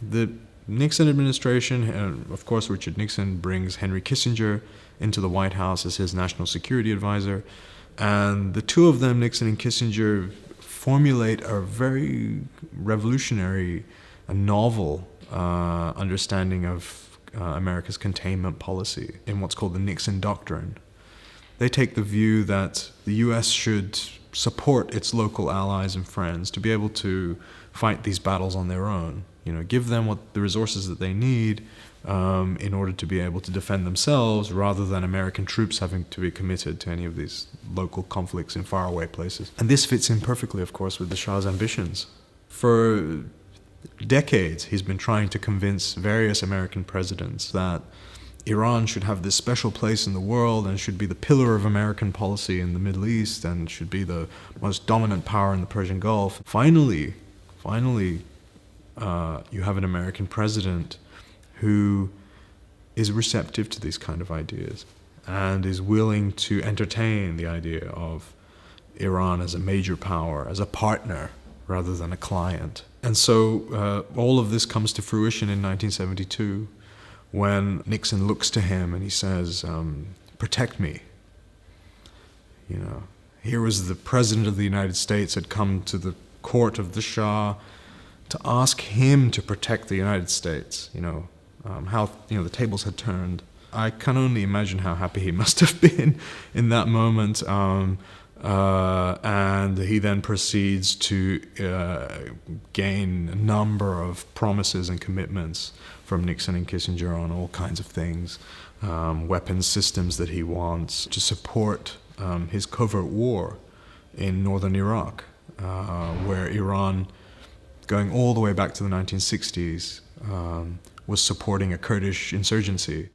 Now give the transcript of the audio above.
The Nixon administration, of course, Richard Nixon brings Henry Kissinger into the White House as his national security advisor. And the two of them, Nixon and Kissinger, formulate a very revolutionary, a novel understanding of America's containment policy in what's called the Nixon Doctrine. They take the view that the U.S. should support its local allies and friends to be able to fight these battles on their own. Give them the resources that they need in order to be able to defend themselves, rather than American troops having to be committed to any of these local conflicts in faraway places. And this fits in perfectly, of course, with the Shah's ambitions. For decades, he's been trying to convince various American presidents that Iran should have this special place in the world and should be the pillar of American policy in the Middle East and should be the most dominant power in the Persian Gulf. Finally, you have an American president who is receptive to these kind of ideas and is willing to entertain the idea of Iran as a major power, as a partner rather than a client. And so all of this comes to fruition in 1972 when Nixon looks to him and he says, protect me. Here was the President of the United States had come to the court of the Shah to ask him to protect the United States, how the tables had turned. I can only imagine how happy he must have been in that moment. And he then proceeds to gain a number of promises and commitments from Nixon and Kissinger on all kinds of things, weapons systems that he wants to support his covert war in northern Iraq, where Iran, going all the way back to the 1960s, was supporting a Kurdish insurgency.